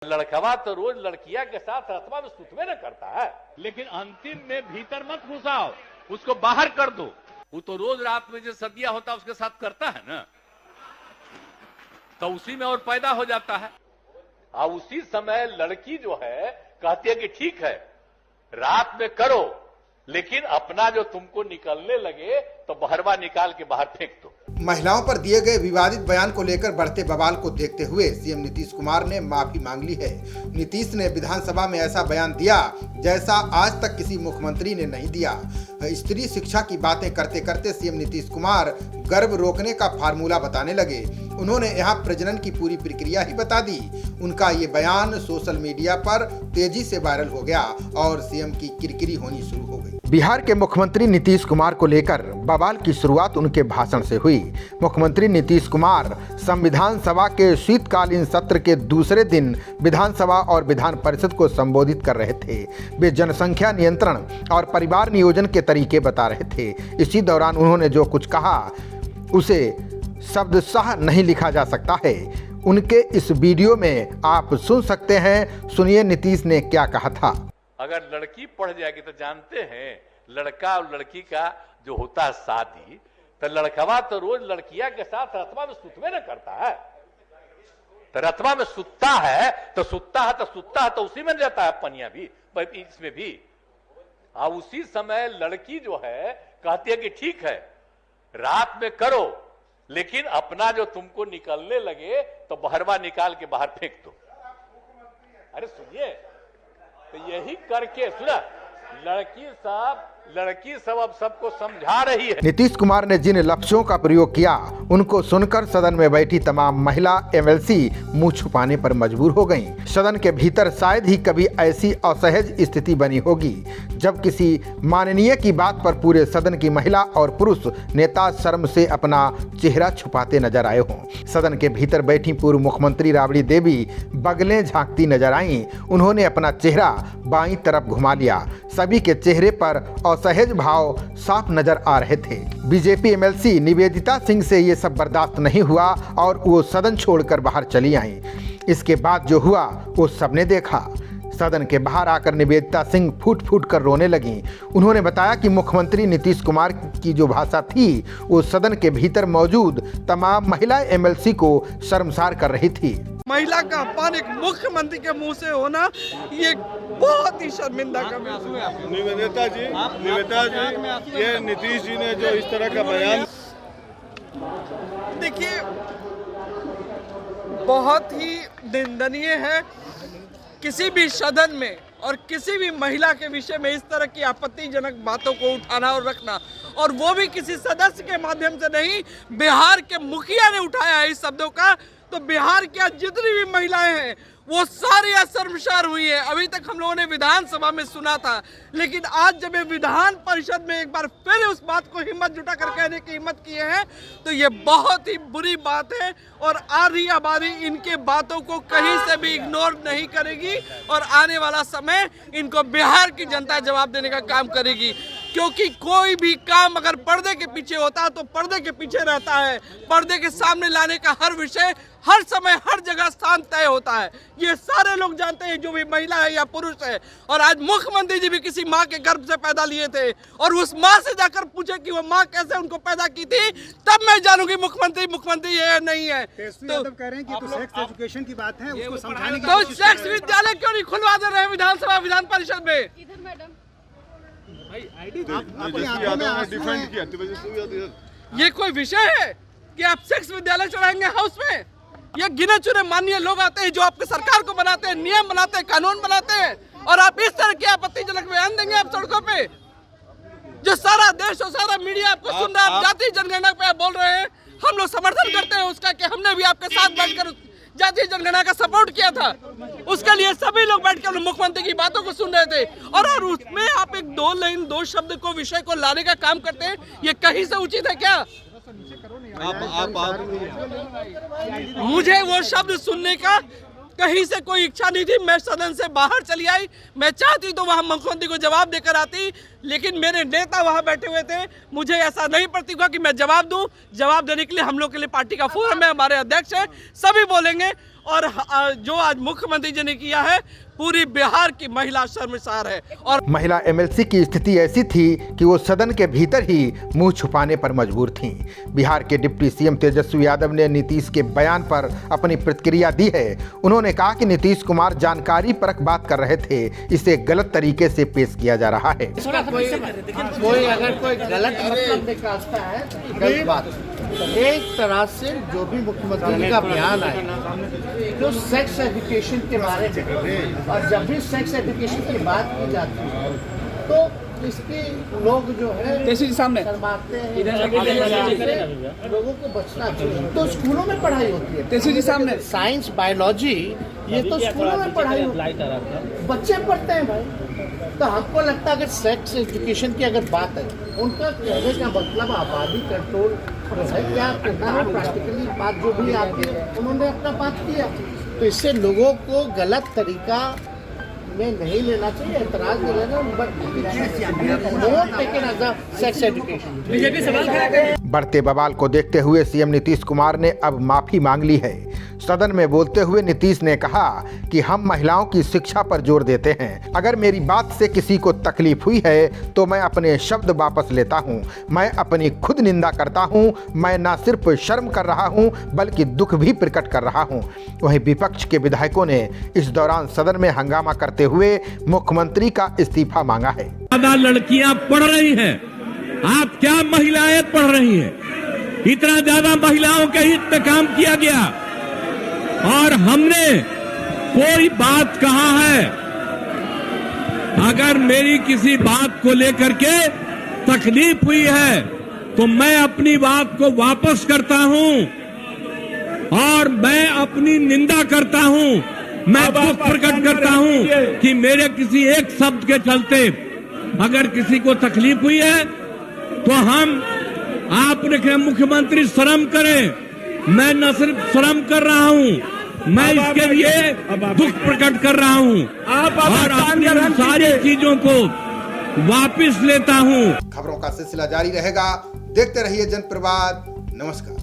लड़कवा तो रोज लड़किया के साथ रतवा में सुतवे न करता है, लेकिन अंतिम में भीतर मत घुसाओ, उसको बाहर कर दो। वो तो रोज रात में जो सदिया होता है उसके साथ करता है ना, तो उसी में और पैदा हो जाता है। और उसी समय लड़की जो है कहती है कि ठीक है रात में करो, लेकिन अपना जो तुमको निकलने लगे तो बहरवा निकाल के बाहर फेंक दो। महिलाओं पर दिए गए विवादित बयान को लेकर बढ़ते बवाल को देखते हुए सीएम नीतीश कुमार ने माफी मांग ली है। नीतीश ने विधानसभा में ऐसा बयान दिया जैसा आज तक किसी मुख्यमंत्री ने नहीं दिया। स्त्री शिक्षा की बातें करते करते सीएम नीतीश कुमार गर्भ रोकने का फार्मूला बताने लगे। उन्होंने यहाँ प्रजनन की पूरी प्रक्रिया ही बता दी। उनका ये बयान सोशल मीडिया पर तेजी से वायरल हो गया और सीएम की किरकिरी होनी शुरू हो गई। बिहार के मुख्यमंत्री नीतीश कुमार को लेकर बवाल की शुरुआत उनके भाषण से हुई। मुख्यमंत्री नीतीश कुमार संविधान सभा के शीतकालीन सत्र के दूसरे दिन विधानसभा और विधान परिषद को संबोधित कर रहे थे। वे जनसंख्या नियंत्रण और परिवार नियोजन के तरीके बता रहे थे। इसी दौरान उन्होंने जो कुछ कहा उसे शब्दशः नहीं लिखा जा सकता है। उनके इस वीडियो में आप सुन सकते हैं। सुनिए नीतीश ने क्या कहा था। अगर लड़की पढ़ जाएगी तो जानते हैं लड़का और लड़की का जो होता है शादी, तो लड़कवा तो रोज लड़किया के साथ रतवा में सुतवे न करता है, तो रतवा में सुतता है तो उसी में रहता है पनिया भी, इसमें भी। और उसी समय लड़की जो है कहती है कि ठीक है रात में करो, लेकिन अपना जो तुमको निकलने लगे तो बहरवा निकाल के बाहर फेंक दो। अरे सुनिए, तो यही करके सुना लड़की सब अब सबको समझा रही है। नीतीश कुमार ने जिन लफ्जों का प्रयोग किया उनको सुनकर सदन में बैठी तमाम महिला एमएलसी मुंह छुपाने पर मजबूर हो गईं। सदन के भीतर शायद ही कभी ऐसी असहज स्थिति बनी होगी जब किसी माननीय की बात पर पूरे सदन की महिला और पुरुष नेता शर्म से अपना चेहरा छुपाते नजर आए हों। सदन के भीतर बैठी पूर्व मुख्यमंत्री राबड़ी देवी बगलें झांकती नजर आईं। उन्होंने अपना चेहरा बाईं तरफ घुमा लिया। सभी के चेहरे पर असहज भाव साफ नजर आ रहे थे। बीजेपी एमएलसी निवेदिता सिंह से ये सब बर्दाश्त नहीं हुआ और वो सदन छोड़कर बाहर चली आईं। इसके बाद जो हुआ वो सबने देखा। सदन के बाहर आकर निवेदिता सिंह फूट फूट कर रोने लगीं। उन्होंने बताया कि मुख्यमंत्री नीतीश कुमार की जो भाषा थी वो सदन के भीतर मौजूद तमाम महिला एमएलसी को शर्मसार कर रही थी। महिला का अपमान एक मुख्यमंत्री के मुंह से होना ये बहुत ही शर्मिंदा का विषय है। निवेदिता जी, ये नीतीश जी ने जो इस तरह का बयान, देखिए बहुत ही निंदनीय है किसी भी सदन में और किसी भी महिला के विषय में इस तरह की आपत्तिजनक बातों को उठाना और रखना, और वो भी किसी सदस्य के माध्यम से नहीं, बिहार के मुखिया ने उठाया है इस शब्दों का। तो बिहार की जितनी भी महिलाएं हैं वो सारी शर्मसार हुई है। अभी तक हम लोगों ने विधानसभा में सुना था, लेकिन आज जब ये विधान परिषद में एक बार फिर उस बात को हिम्मत जुटाकर कहने की हिम्मत किए हैं तो ये बहुत ही बुरी बात है। और आ रही आबादी इनके बातों को कहीं से भी इग्नोर नहीं करेगी और आने वाला समय इनको बिहार की जनता जवाब देने का काम करेगी। क्योंकि कोई भी काम अगर पर्दे के पीछे होता है तो पर्दे के पीछे रहता है। पर्दे के सामने लाने का हर विषय हर समय हर जगह स्थान तय होता है। ये सारे लोग जानते हैं, जो भी महिला है या पुरुष है। और आज मुख्यमंत्री जी भी किसी माँ के गर्भ से पैदा लिए थे और उस माँ से जाकर पूछे कि वो माँ कैसे उनको पैदा की थी, तब मैं जानूंगी मुख्यमंत्री ये नहीं है। तो कह रहे हैं कि तो सेक्स एजुकेशन की बात है, उसको समझाने की तो सेक्स विद्यालय क्यों नहीं खुलवा दे रहे हैं विधानसभा विधान परिषद में? ये कोई विषय है कि आप सेक्स विद्यालय चलाएंगे हाउस में? ये गिने चुने माननीय लोग आते हैं जो आपके सरकार को बनाते हैं, नियम बनाते हैं, कानून बनाते हैं, और आप इस तरह के आपत्तिजनक बयान देंगे आप सड़कों पे? जो सारा देश और सारा मीडिया आपको सुन रहा है, आप जातीय जनगणना पे आप बोल रहे हैं। हम लोग समर्थन करते हैं उसका कि हमने भी आपके साथ बैठकर जातीय जनगणना का सपोर्ट किया था। उसके लिए सभी लोग बैठकर मुख्यमंत्री की बातों को सुन रहे थे, और उसमें आप एक दो शब्द को विषय को लाने का काम करते हैं। ये कहीं से उचित है क्या? मुझे वो शब्द सुनने का कहीं से कोई इच्छा नहीं थी। मैं सदन से बाहर चली आई। मैं चाहती तो वहां मुख्यमंत्री को जवाब देकर आती, लेकिन मेरे नेता वहां बैठे हुए थे। मुझे ऐसा नहीं प्रतीत हुआ कि मैं जवाब दूं। जवाब देने के लिए हम लोग के लिए पार्टी का फोरम है, हमारे अध्यक्ष है, सभी बोलेंगे। और जो आज मुख्यमंत्री जी ने किया है, पूरी बिहार की महिला शर्मसार है। और महिला एमएलसी की स्थिति ऐसी थी कि वो सदन के भीतर ही मुंह छुपाने पर मजबूर थीं। बिहार के डिप्टी सीएम तेजस्वी यादव ने नीतीश के बयान पर अपनी प्रतिक्रिया दी है। उन्होंने कहा कि नीतीश कुमार जानकारी परक बात कर रहे थे, इसे गलत तरीके से पेश किया जा रहा है। कोई अगर कोई गलत मतलब निकालता है तो गलत बात। एक तरह से जो भी मुख्यमंत्री का बयान आया जो सेक्स एजुकेशन के बारे में, और जब भी सेक्स एजुकेशन की बात की जाती है तो इसके लोग जो है शर्माते हैं, लोगों को बचना चाहिए। तो स्कूलों में पढ़ाई होती है, साइंस बायोलॉजी ये तो स्कूलों में पढ़ाई होती है, बच्चे पढ़ते हैं भाई। तो हमको लगता है अगर सेक्स एजुकेशन की अगर बात है, उनका कहने का मतलब आबादी कंट्रोल है, क्या करना है प्रैक्टिकली बात जो भी आती है उन्होंने अपना बात किया। तो इससे लोगों को गलत तरीका में नहीं लेना चाहिए, एतराज नहीं लेना, but taken as a sex education. BJP सवाल खड़ा करे। बढ़ते बवाल को देखते हुए सीएम नीतीश कुमार ने अब माफी मांग ली है। सदन में बोलते हुए नीतीश ने कहा कि हम महिलाओं की शिक्षा पर जोर देते हैं। अगर मेरी बात से किसी को तकलीफ हुई है तो मैं अपने शब्द वापस लेता हूं। मैं अपनी खुद निंदा करता हूं। मैं न सिर्फ शर्म कर रहा हूं बल्कि दुख भी प्रकट कर रहा हूं। वहीं विपक्ष के विधायकों ने इस दौरान सदन में हंगामा करते हुए मुख्यमंत्री का इस्तीफा मांगा है। ज्यादा लड़कियां पढ़ रही हैं, आप क्या महिलाएं पढ़ रही हैं? इतना ज्यादा महिलाओं के हित में काम किया गया और हमने कोई बात कहा है। अगर मेरी किसी बात को लेकर के तकलीफ हुई है तो मैं अपनी बात को वापस करता हूं और मैं अपनी निंदा करता हूं। मैं दुख प्रकट करता हूं कि मेरे किसी एक शब्द के चलते अगर किसी को तकलीफ हुई है तो आपने मुख्यमंत्री शर्म करें। मैं न सिर्फ शर्म कर रहा हूं, मैं इसके लिए दुख प्रकट कर रहा हूं और अपनी सारी चीजों को वापस लेता हूं। खबरों का सिलसिला जारी रहेगा, देखते रहिए जनप्रवाद। नमस्कार।